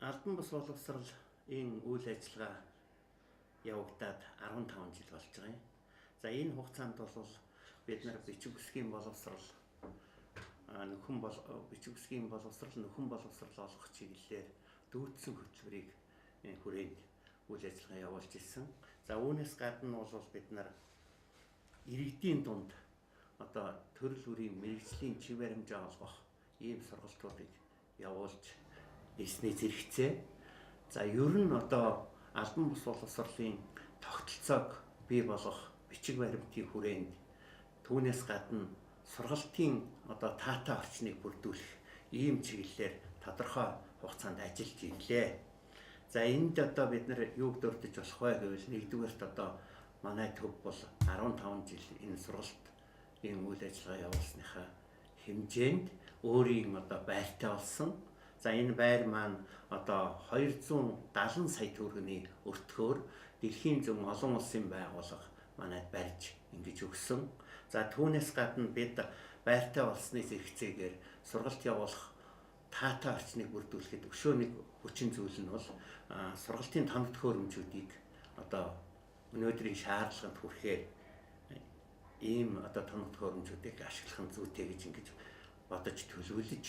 Албан бус боловсролын үйл ажиллагаа явагдаад 15 жил болж байгаа юм. За энэ хугацаанд бол бид нар бичиг үсгийн боловсрол бичиг үсгийн боловсрол нөхөн боловсрол олгох чиглэлээр дүүцсэн хөтөлбөрийг хүрээнд үйл ажиллагаа явуулж ирсэн. За үүнээс гадна бол бид нар иргэдийн дунд төрөл бүрийн мэргэжлийн чиг баримжаа олгох ийм сургалтуудыг явуулж ирсний зэрэгцээ. За ер нь албан бус боловсролын тогтолцоог бий болгох бичиг баримтын хүрээнд түүнээс гадна сургалтын таатай орчныг бүрдүүлэх ийм чиглэлээр тодорхой хугацаанд ажиллаж ирлээ. За энд бид нар юуг дурдж болох вэ гэвэл нэгдүгээрт манай төв бол 15 жил энэ сургалт үйл ажиллагаа явуулсныхаа хэмжээнд өөрийн байртай болсон. За энэ байр маань 270 сая төгрөгийн өртгөөр дэлхийн зүүн олон улсын байгууллага манайд барьж ингэж өгсөн. За түүнээс гадна бид байртай болсны зэрэгцээгээр сургалт явуулах таатай орчныг бүрдүүлэхэд өшөөний хүчин зүйл нь бол сургалтын тоног төхөөрөмжүүдийг өнөөдрийн шаардлаганд хүрэхээр ийм тоног төхөөрөмжүүдийг ашиглах нь зүйтэй гэж ингэж бодож төлөвлөж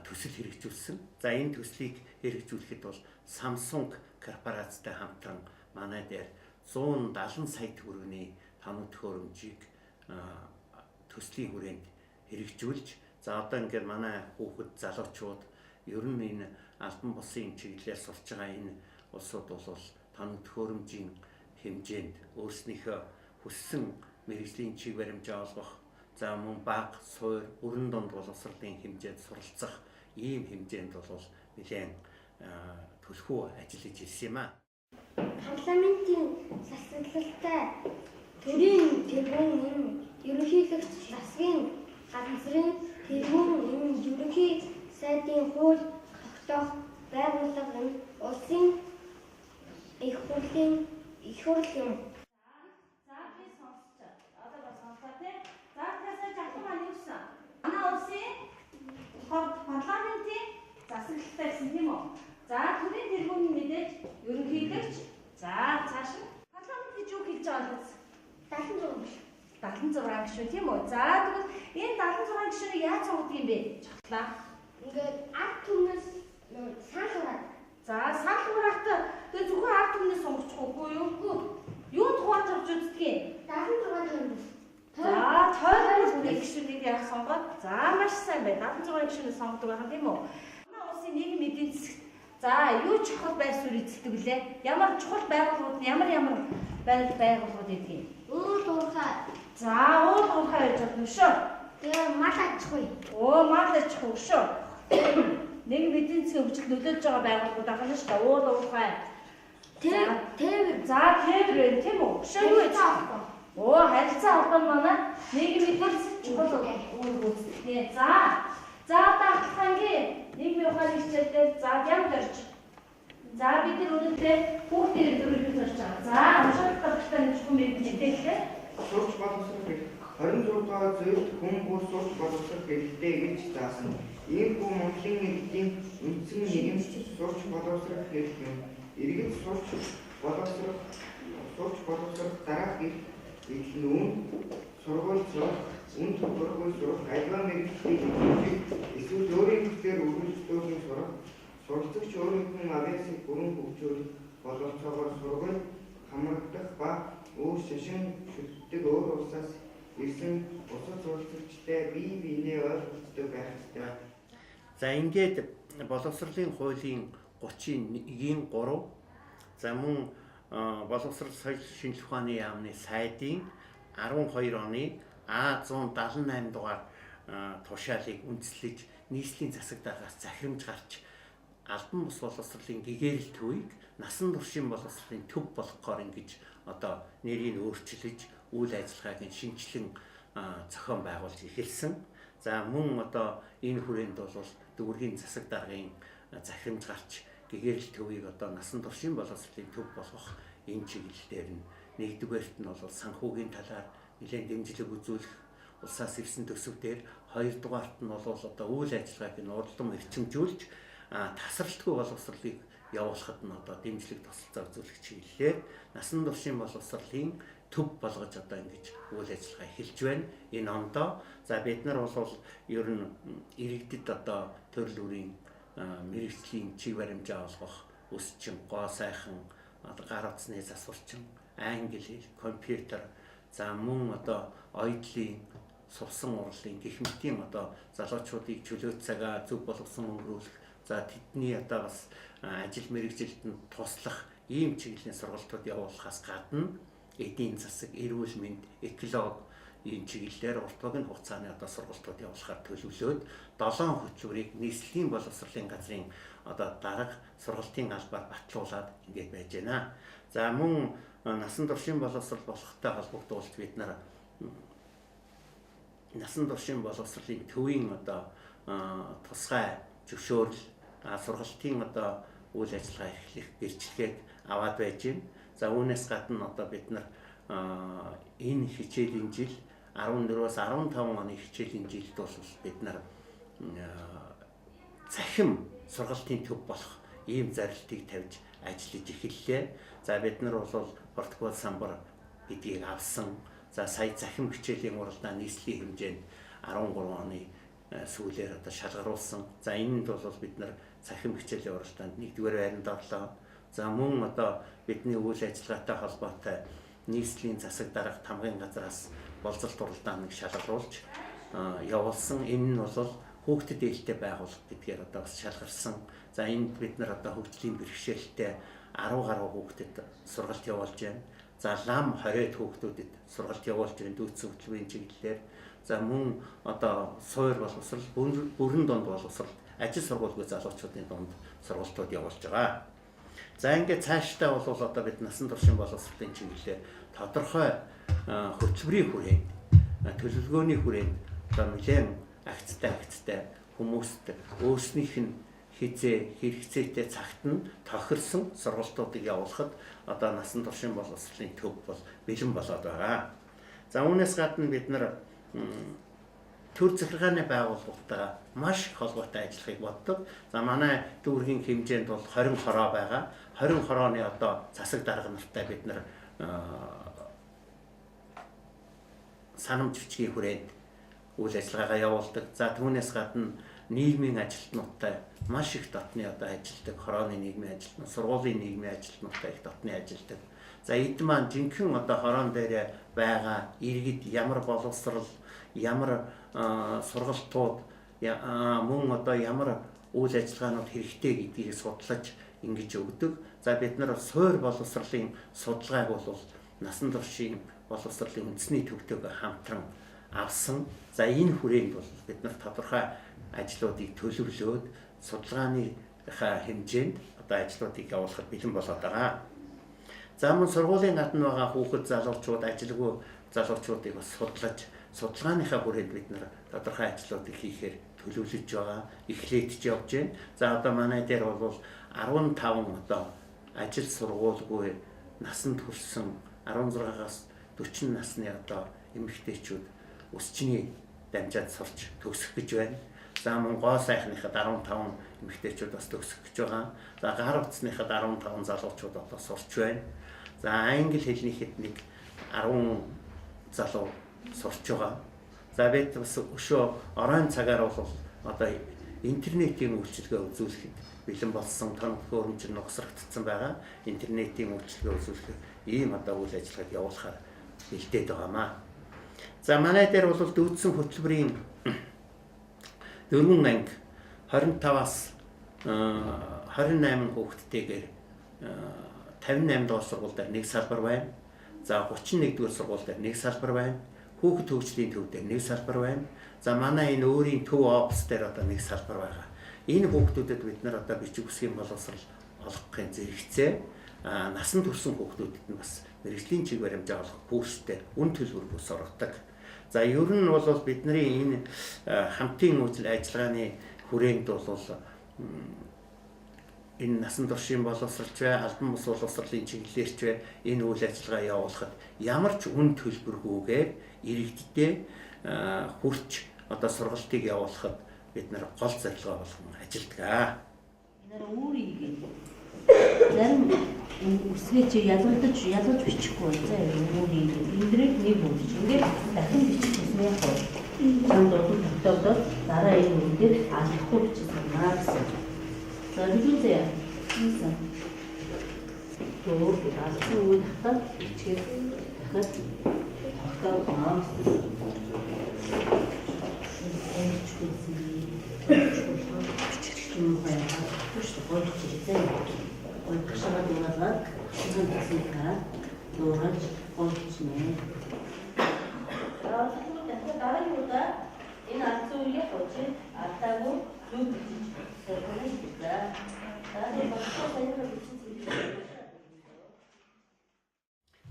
төсөл хэрэгжүүлсэн. За энэ төслийг хэрэгжүүлэхэд бол Samsung корпорацтай хамтран манай дээр 170 сая төгрөгийн тоног төхөөрөмжийг төслийн хүрээнд хэрэгжүүлж, за ингээд манай хүүхэд залуучууд ер нь энэ албан бусын чиглэлээр сурч байгаа энэ улсууд бол тоног төхөөрөмжийн хэмжээнд өөрснийхөө хүссэн мэргэжлийн чиг баримжаа олгох, за мөн баг, суур, өрн дунд боловсролын хэмжээнд суралцах ийм хэмжээнд бол нэлээд төлхөө ажиллаж ирсэн юм аа. Парламентын засаглалтай төрийн тэргүүн ерөнхийлөгч засгийн газрын тэргүүн ерөнхий сайдын хууль тогтоох байгууллага нь улсын их хурлын юм. Парламентын засаглалтай гэсэн тийм үү? За төрийн тэргүүний мэдээж ерөнхийлөгч. За цааш нь парламент гэж юу хэлж байгаа вэ? 76 гишүүн тийм үү? За тэгвэл энэ 76 гишүүнийг яаж сонгодог юм бэ? Чухлаа. Ингээд ард түмнээс саалгараад. За саалгараахт тэгээ зөвхөн ард түмнээс сонгочихгүй юу? Юу тухайд авч үздэг юм? 76 юм. За тойрол гишүүнийг яг сонгоод за маш сайн байна. 76 гишүүнийг сонгодог байх тийм үү? Манай улсын нийгмийн эдийн засагт за юу чухал байр суурь эзэлдэг вүлээ? Ямар чухал байгууллагууд ямар байгууллагууд эдэг юм? Уул уурхай. За уул уурхай гэж болно шүү. Тэгээ мал аж ахуй. Мал аж ахуй шүү. Нийгмийн эдийн засгийн хөгжилд нөлөөлж байгаа байгууллагууд байна шүү дээ. Уул уурхай. Тээвэр. За тээвэр тийм үү? Шүү юу гэж? Харилцаа холбоо нь манай нийгмийн эдийн засгийн чухал үйл гүйцэтгэх. За даатахангийн нийгмийн ухааны хичээлээр за ямар дөрж. За бид нар өнөөдөр хүүхдийн төрөлхөд зорж байгаа. За уншаад тавтай нэг хүн мэдээлэлээ. Сурч боловсрол 26 дугаар зүйлд хүн бүр сурч боловсрол хэрэгтэй гэж заасан. Ийм хүн Монголын иргэдийн үндсэн нийгэм сурч боловсрол хэрэгтэй юм. Иргэд сурч боловсрол дараах нүүн сургууль сурах, үнд сургууль сурах, альва мэргэжлийн эсвэл өөрийн хүслээр үргэлжлүүлэн сурах, суралцагч өөрийнхөө авьяасыг бүрэн хөгжүүлэх боловцоогоор сургууль хамрагдах ба өөр шашин шүтдэг өөр улсаас ирсэн бусад суралцагчтай бие биенээ ойлголцдог байх ёстой. За ингээд боловсролын хуулийн 31-ийн 3 за мөн боловсрол соёл шинжилгээ ухааны яамны сайдын 12 оны А178 дугаар тушаалыг үндэслэж нийслэлийн засаг даргаас захирамж гарч албан бус боловсролын гэгээрэл төвийг насан туршийн боловсролын төв болгохоор ингэж нэрийг өөрчилж үйл ажиллагааг шинжилэн зохион байгуулж эхэлсэн. За мөн энэ хүрээнд бол дүүргийн засаг даргын захирамж гарч гэгээрэл төвийг насан туршийн боловсролын төв болгох энэ чиглэлээр нь нэгдүгээрт нь бол санхүүгийн талаар нэлээд дэмжлэг үзүүлэх улсаас ирсэн төсөвдөр, хоёрдугаарт нь бол үйл ажиллагааг нь уралдан эрчимжүүлж тасралтгүй боловсролыг явуулахад нь одоо дэмжлэг тусалцаа үзүүлэх чиглэлээр насан туршийн боловсролын төв болгож одоо ингэж үйл ажиллагаа эхэлж байна. Энэ ондоо за бид нар бол ер нь иргэдэд одоо төрөл бүрийн мэрэгжлийн чиг баримжаа олгох, өсчин, гоо сайхан, одоо гар утасны засварчин, англи хэл, компьютер, за мөн одоо оюутлын сувсан урлын гэх мэтийн одоо залуучуудыг чөлөө цагаа зөв болгосон өнгөрүүлэх, за тэдний одоо бас ажил мэргэжилтэнд туслах ийм чиглэлийн сургалтууд явуулахаас гадна эдийн засаг, эрүүл мэнд, экологи ийм чиглэлээр урт багийн хугацааны одоо сургалтууд явуулахаар төлөвлөөд 7 хөтөлбөрийг нийслэлийн боловсролын газрын одоо дарга сургалтын албаар батлуулаад ингэж байж байна. За мөн насан туршийн боловсрол болохтой холбогдуулж бид нар насан туршийн боловсролын төвийн одоо тусгай зөвшөөрөл сургалтын одоо үйл ажиллагаа эрхлэх гэрчлэгийг аваад байж байна. За үүнээс гадна одоо бид нар энэ хичээлийн жил 14-өөс 15 оны хичээлийн жилд бол бид нар цахим сургалтын төв болох ийм зорилтыг тавьж ажиллаж эхэллээ. За бид нар бол Португал самбар гэдгийг авсан. За сая цахим хичээлийн уралдаан нийслэлийн хэмжээнд 13 оны сүүлээр одоо шалгаруулсан. За энэнд бол бид нар цахим хичээлийн уралдаанд 1-р байранд орлоо. За мөн одоо бидний үйл ажиллагаатай холбоотой нийслэлийн засаг дарга тамгын газраас болцолт уралдааныг шалгаруулж явуулсан. Энэ нь бол хүүхдэд ээлтэй байгууллага гэдгээр одоо бас шалгарсан. За энд бид нар одоо хөгжлийн бэрхшээлтэй 10 гаруй хүүхдэд сургалт явуулж байна. За лам 20 хүүхдүүдэд сургалт явуулж байна дүүцэн хөтөлбөрийн чиглэлээр. За мөн одоо суур боловсрол, бүрэн дунд боловсрол, ажил сургуулиуд залуучуудын дунд сургалтууд явуулж байгаа. За ингээд цаашдаа бол одоо бид насан туршийн боловсролын чиглэлээр тодорхой хөтөлбөрийн хүрээнд, төлөвлөгөөний хүрээнд одоо нэлээд агцтай хүмүүст өөрснийх нь хизээ хэрэгцээтэй цагт нь тохирсон сургалтуудыг явуулахад одоо насан туршийн боловсролын төв бол бэлэн болоод байгаа. За үүнээс гадна бид нар төр захиргааны байгууллагуудаа маш их холбоотой ажиллахыг боддог. За манай дүүргийн хэмжээнд бол 20 хороо байгаа. 20 хорооны одоо засаг дарга нартай бид нар санамж бичгийн хүрээнд үйл ажиллагаагаа явуулдаг. За түүнээс гадна нийгмийн ажилтнуудтай маш их дотны одоо ажилдаг, хорооны нийгмийн ажилтнууд, сургуулийн нийгмийн ажилтнуудтай их дотны ажилдаг. За эд маань жинхэнэ одоо хороон дээр байгаа иргэд ямар боловсрол, ямар сургалтууд, мөн одоо ямар үйл ажиллагаанууд хэрэгтэй гэдгийг судлаж ингэж өгдөг. За бид нар суур боловсролын судалгааг бол насан туршийн боловсролын үндэсний төвтэйг хамтран авсан. За энэ хүрээнд бол бид нар тодорхой ажлуудыг төлөвлөөд судалгааныхаа хэмжээнд одоо ажлуудыг явуулахад бэлэн болоод байгаа. За мөн сургуулийн гадна байгаа хүүхэд залуучууд, ажилгүй залуучуудыг бас судлаж судалгааныхаа хүрээнд бид нар тодорхой ажлуудыг хийхээр төлөвлөж байгаа, эхлэдэж явж байна. За одоо манай дээр бол 15 одоо ажил сургуулгүй насанд хүрсэн 16-аас 40 насны одоо эмэгтэйчүүд өсчний дамжаад сурч төгсөх гэж байна. За мөн гоо сайхныхад 15 эмэгтэйчүүд бас төгсөх гэж байгаа. За гар утасныхад 15 залуучууд одоо сурч байна. За англи хэлнийхэд нэг 10 залуу сурч байгаа. За бид бас өшөө оройн цагаар бол одоо интернетийн үйлчилгээ үзүүлэхэд бэлэн болсон, тоног хөрөмж нугсрагдсан байгаа. Интернетийн үйлчилгээ үзүүлэх ийм одоо үйл ажиллагааг явуулахаар бэлдээд байгаамаа. За манай дээр бол дүүцэн хөтөлбөрийн 4 анги 25-аас 28 хүүхэдтэйгээр 58 дугаар сургууль дээр нэг салбар байна. За 31 дугаар сургууль дээр нэг салбар байна. Хүүхэд хөгжлийн төв дээр нэг салбар байна. За манай энэ өөрийн төв офс дээр одоо нэг салбар байгаа. Энэ хүүхдүүдэд бид нар одоо бичиг үсгийн боловсрол олгохын зэрэгцээ насан турсан хүүхдүүдэд нь бас мэрэгжлийн чиг баримжаа олгох курстэй үн төлбөр бүс ордог. За ер нь бол бидний энэ хамтын үйл ажиллагааны хүрээнд бол энэ насан туршийн боловсролч бай, албан бус боловсролын чиглэлээрч бай энэ үйл ажиллагаа явуулахад ямар ч үн төлбөргүйгээр иргэддээ хүрч одоо сургалтыг явуулахад бид нар гол зорилгоо болгон ажилладаг. Нэр өөрийгөө зарим үсгээ чи ялгаж бичихгүй заа өөрийгөө эндрийг нэг үүсч ингээд дахин бичих гэсэн яг гоо. Чамд дуудаж тогтоодод дараа энэ үгээр алахгүй бичихсэн маа гэсэн. За бидүүсээ ийсэн. Төвөөр алсын үед хатаад бичгээд дахиад тогтоох маа.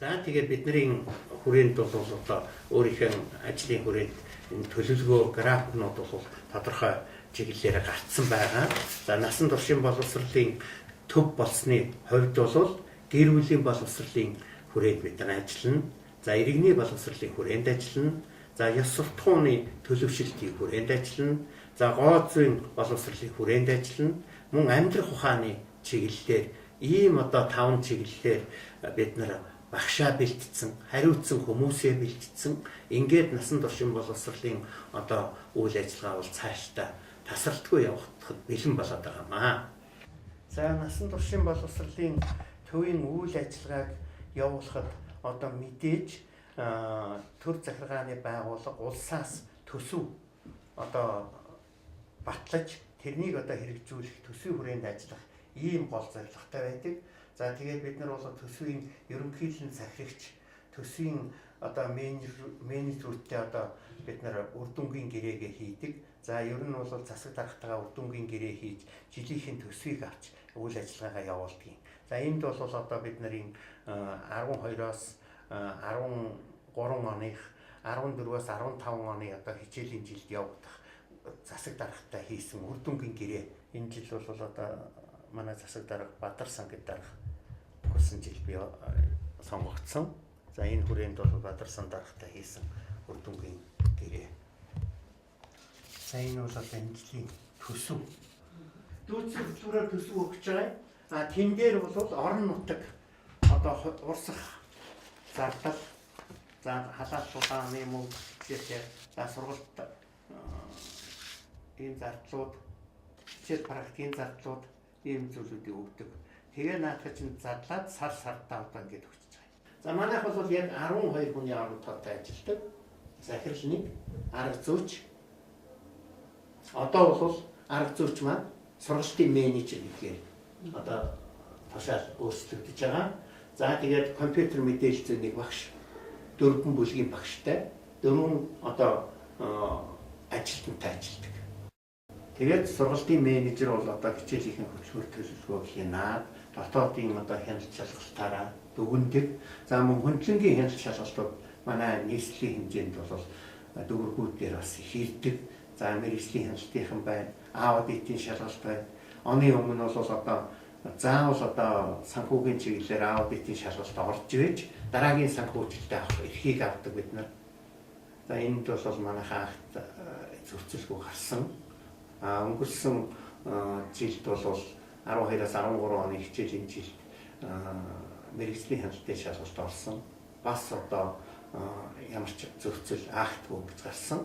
За тэгээд бидний хүрээнд бол одоо өөрийнхөө ажлын хүрээнд энэ төлөвлөгөө графикнууд бол тодорхой чиглэлээр гарцсан байгаа. За насан туршийн боловсролын төв болсны хувьд бол гэр бүлийн боловсролын хүрээнд бид нар ажиллана. За иргэний боловсролын хүрээнд ажиллана. За ёс суртахууны төлөвшөлтийн хүрээнд ажиллана. За гооцын боловсролын хүрээнд ажиллана. Мөн амьдрах ухааны чиглэлээр ийм одоо 5 чиглэлээр бид нар багшаа бэлтцсэн, хариуцсан хүмүүсээ бэлтцсэн. Ингээд насан туршийн боловсролын одоо үйл ажиллагаа бол цаашдаа тасралтгүй явахад бэлэн болоод байгаамаа. За насан туршийн боловсролын төвийн үйл ажиллагааг явуулахад одоо мэдээж төр захиргааны байгууллага улсаас төсөв одоо батлаж тэрнийг одоо хэрэгжүүлэх төсвийн хүрээнд ажиллах ийм гол зорилготой байдаг. За тэгээд бид нар бол төсвийн ерөнхийлөн захирагч, төсвийн одоо менежерүүдтэй одоо бид нар үр дүнгийн гэрээгээ хийдэг. За ер нь бол засаг даргатайгаа үр дүнгийн гэрээ хийж жилийнхэн төсвийг авч үйл ажиллагаагаа явуулдаг. За энд бол одоо бид нарын 12-оос 13 оных 14-өөс 15 оны одоо хичээлийн жилд явагдах засаг даргатай хийсэн үр дүнгийн гэрээ. Энэ жил бол одоо манай засаг дарга Бадар Сангид дарга өнгөрсөн жил би сонгогдсон. За энэ хүрээнд бол Бадар Сангид даргатай хийсэн үр дүнгийн гэрээ. За энэ бол энэ жилийн төсөв. Дүүцэг хөтөлбөрөөр төсөв өгч байгаа. А тэн дээр бол орон нутаг одоо урсах зардал, за халаал шугааны мөнгө гэхээр за сургалт ийм зардлууд, хичээл практикийн зардлууд ийм зүйлүүдийг өгдөг. Тэгээ наадах чинь задлаад сар-сартаа одоо ингэж өгч байгаа. За манайх бол яг 12 хүний орон тоотой ажилладаг. Захирал нэг, арга зүйч. Одоо бол арга зүйч маань сургалтын менежер гэхээр одоо тушаал өөрчлөгдөж байгаа. За тэгээд компьютер мэдээлэл зүйн багш, 4 бүлгийн багштай 4 одоо ажилтнтай ажилладаг. Тэгээд сургалтын менежер бол одоо хичээлийн хөтөлбөр төлөвлөгөө хийнаад дотоодын одоо хяналт шалгалтаараа дүгндэг. За мөн хөндлөнгийн хяналт шалгалтууд манай нийслэлийн хэмжээнд бол дүгнэлтүүдээр бас хийрдэг. За мэргэжлийн хяналтынхан байна, аудитын шалгалт байна. Оны өмнө бол одоо заавал одоо санхүүгийн чиглэлээр аудитын шалгалт орж ивэж дараагийн санхүүжилттэй авах эрхийг авдаг бид нар. За энд бол манайхаа анхт зөрчилгүй гарсан. Өнгөрсөн жилд бол 12-аас 13 оны хичээлийн жилд мэргэжлийн хяналтын шалгалт орсон. Бас одоо ямар ч зөрчил аахтгүй гэж гарсан.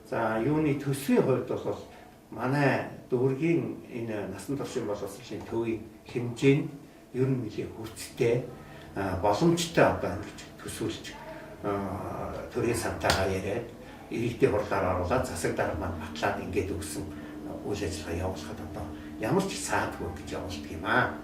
За юуны төсвийн хувьд бол манай дүүргийн энэ насан туршийн боловсролын төвийн хэмжээ нь ер нь нэлээд хүрцтэй боломжтой одоо ингэж төсвөлж төрийн сантайгаа яриад иргэдийн хурлаар оруулаад засаг дарга маань батлаад ингээд өгсөн үйл ажиллагаа явуулахад одоо ямар ч саадгүй гэж явуулдаг юм аа.